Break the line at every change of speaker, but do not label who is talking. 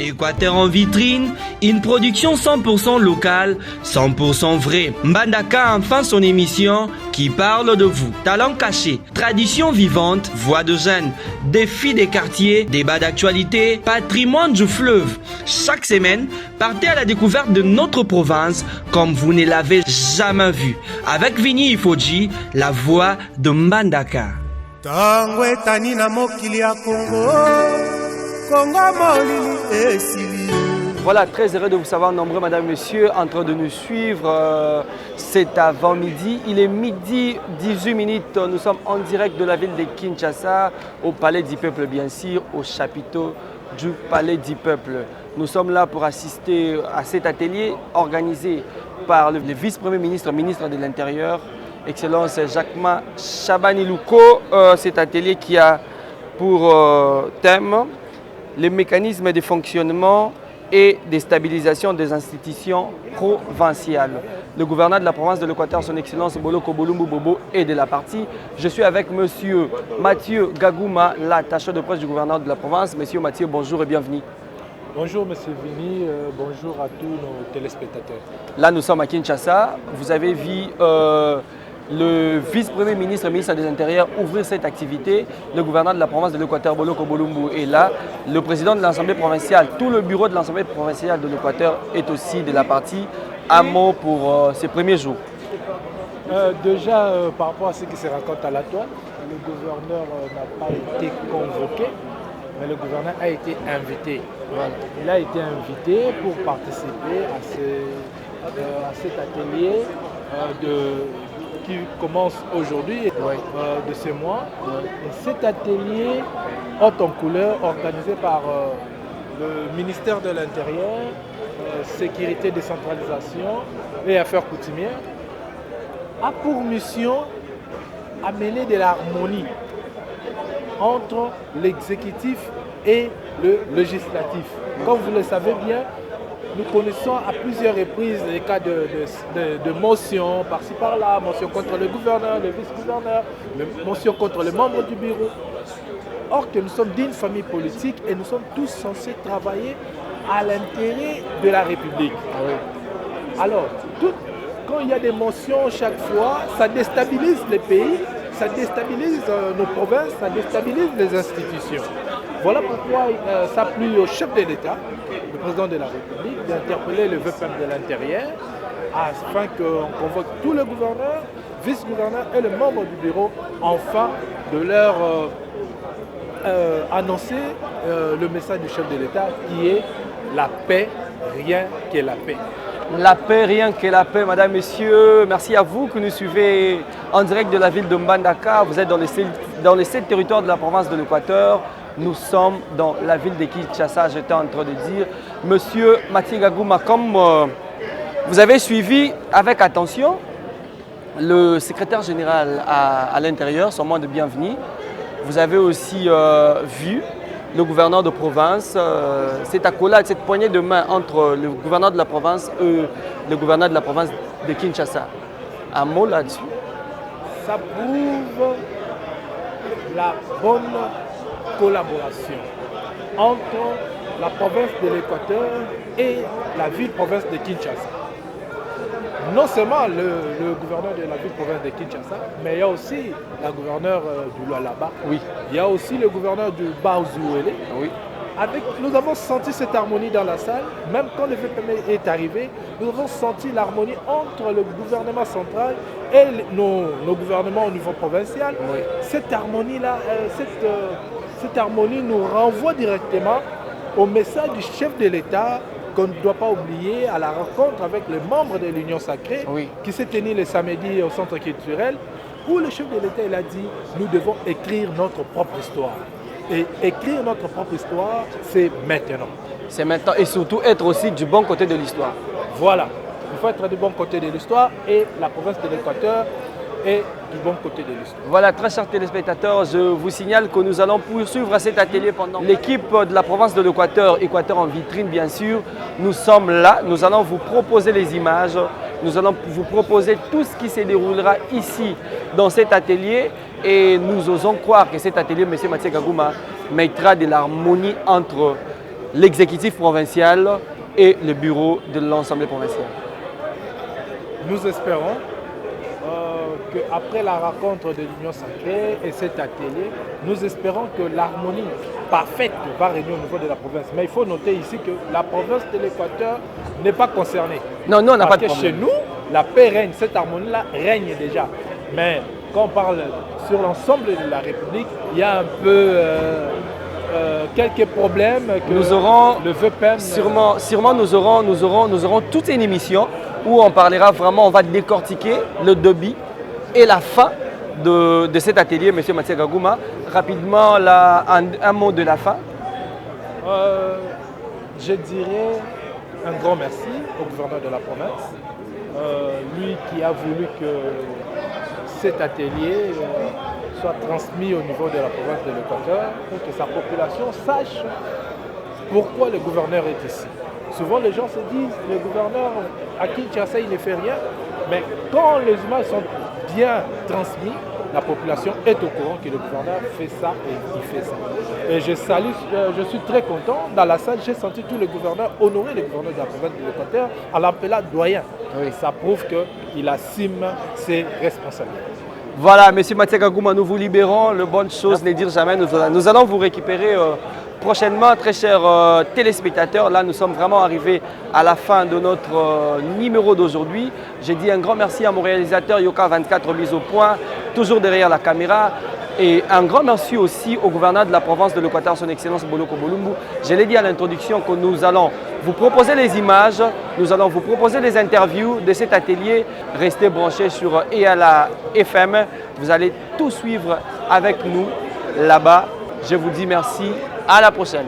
Équateur en vitrine, une production 100% locale, 100% vraie. Mbandaka a enfin son émission qui parle de vous. Talents cachés, tradition vivante, voix de jeunes, défis des quartiers, débats d'actualité, patrimoine du fleuve. Chaque semaine, partez à la découverte de notre province comme vous ne l'avez jamais vu. Avec Vini Ifoji, la voix de Mbandaka.
Tangwe tanina mokili ya Congo.
Voilà, très heureux de vous savoir nombreux, madame, messieurs, en train de nous suivre cet avant-midi. Il est midi 18 minutes. Nous sommes en direct de la ville de Kinshasa, au Palais du Peuple, bien sûr, au chapiteau du Palais du Peuple. Nous sommes là pour assister à cet atelier organisé par le vice-premier ministre, ministre de l'Intérieur, Excellence Jacquemin Chabani-Louko. Cet atelier qui a pour thème les mécanismes de fonctionnement et de stabilisation des institutions provinciales. Le gouverneur de la province de l'Équateur, son Excellence Boloko Bolumbu Bobo, est de la partie. Je suis avec Monsieur Mathieu Gagouma, l'attaché de presse du gouverneur de la province. Monsieur Mathieu, bonjour et bienvenue.
Bonjour Monsieur Vini, bonjour à tous nos téléspectateurs.
Là, nous sommes à Kinshasa. Vous avez vu le vice-premier ministre, ministre des Intérieurs, ouvrir cette activité. Le gouverneur de la province de l'Équateur, Boloko Bolumbu, est là. Le président de l'Assemblée provinciale, tout le bureau de l'Assemblée provinciale de l'Équateur est aussi de la partie. Un mot pour ces premiers jours.
Déjà, par rapport à ce qui se raconte à la toile, le gouverneur n'a pas été convoqué, mais le gouverneur a été invité. Voilà. Il a été invité pour participer à cet atelier qui commence aujourd'hui, de ce mois. Et cet atelier haute en couleur, organisé par le ministère de l'Intérieur, Sécurité, Décentralisation et Affaires coutumières, a pour mission amener de l'harmonie entre l'exécutif et le législatif. Comme vous le savez bien, nous connaissons à plusieurs reprises les cas de motions par-ci par-là, motions contre le gouverneur, le vice-gouverneur, motions contre les membres du bureau. Or que nous sommes d'une famille politique et nous sommes tous censés travailler à l'intérêt de la République. Alors, quand il y a des motions chaque fois, ça déstabilise les pays, ça déstabilise nos provinces, ça déstabilise les institutions. Voilà pourquoi ça plut au chef de l'État, le président de la République, d'interpeller le VPM de l'Intérieur afin qu'on convoque tous les gouverneurs, vice-gouverneurs et les membres du bureau, afin de leur annoncer le message du chef de l'État qui est la paix, rien que la paix.
La paix, rien que la paix, madame, messieurs. Merci à vous que nous suivez en direct de la ville de Mbandaka. Vous êtes dans les 7 territoires de la province de l'Équateur. Nous sommes dans la ville de Kinshasa, j'étais en train de dire. Monsieur Mathieu Gagouma, comme vous avez suivi avec attention le secrétaire général à l'intérieur, son mot de bienvenue. Vous avez aussi vu le gouverneur de province, cette accolade, cette poignée de main entre le gouverneur de la province et le gouverneur de la province de Kinshasa. Un mot là-dessus?
Ça prouve la bonne collaboration entre la province de l'Équateur et la ville-province de Kinshasa. Non seulement le gouverneur de la ville-province de Kinshasa, mais il y a aussi la gouverneure du Lualaba.
Oui.
Il y a aussi le gouverneur du Baouzouélé.
Oui.
Nous avons senti cette harmonie dans la salle. Même quand le VPM est arrivé, nous avons senti l'harmonie entre le gouvernement central et nos gouvernements au niveau provincial.
Oui.
Cette harmonie-là, cette harmonie nous renvoie directement au message du chef de l'État qu'on ne doit pas oublier à la rencontre avec les membres de l'Union sacrée qui s'est tenue le samedi au centre culturel où le chef de l'État il a dit nous devons écrire notre propre histoire. Et écrire notre propre histoire, c'est maintenant.
C'est maintenant et surtout être aussi du bon côté de l'histoire.
Voilà, il faut être du bon côté de l'histoire et la province de l'Équateur est du bon côté de l'histoire.
Voilà, très chers téléspectateurs, je vous signale que nous allons poursuivre cet atelier pendant l'équipe de la province de l'Équateur, Équateur en vitrine bien sûr. Nous sommes là, nous allons vous proposer les images, nous allons vous proposer tout ce qui se déroulera ici dans cet atelier et nous osons croire que cet atelier, M. Mathieu Gagouma, mettra de l'harmonie entre l'exécutif provincial et le bureau de l'Assemblée provinciale.
Nous espérons qu'après la rencontre de l'Union sacrée et cet atelier, nous espérons que l'harmonie parfaite va régner au niveau de la province. Mais il faut noter ici que la province de l'Équateur n'est pas concernée.
Non, nous, on n'a pas de
Parce que
problème.
chez nous, la paix règne, cette harmonie-là règne déjà. Mais quand on parle sur l'ensemble de la République, il y a un peu quelques problèmes que
Nous aurons
le VPN...
Sûrement nous aurons toute une émission où on parlera vraiment, on va décortiquer le début et la fin de cet atelier, M. Mathieu Gagouma. Rapidement, un mot de la fin.
Je dirais un grand merci au gouverneur de la province, lui qui a voulu que cet atelier soit transmis au niveau de la province de l'Équateur pour que sa population sache pourquoi le gouverneur est ici. Souvent les gens se disent le gouverneur à Kinshasa il ne fait rien, mais quand les images sont bien transmises, la population est au courant que le gouverneur fait ça et il fait ça. Et je suis très content. Dans la salle, j'ai senti tous les gouverneurs honorer le gouverneur de la province de l'Équateur en l'appelant doyen. Oui. Ça prouve qu'il assume ses responsabilités.
Voilà, M. Mathieu Gagouma, nous vous libérons. Le bonne chose, ne dire jamais. Nous allons vous récupérer prochainement, très chers téléspectateurs. Là, nous sommes vraiment arrivés à la fin de notre numéro d'aujourd'hui. J'ai dit un grand merci à mon réalisateur Yoka 24 mise au point, toujours derrière la caméra. Et un grand merci aussi au gouverneur de la province de l'Équateur, son Excellence Boloko Bolumbu. Je l'ai dit à l'introduction que nous allons vous proposer les images, nous allons vous proposer les interviews de cet atelier. Restez branchés sur EALA FM. Vous allez tout suivre avec nous là-bas. Je vous dis merci. À la prochaine.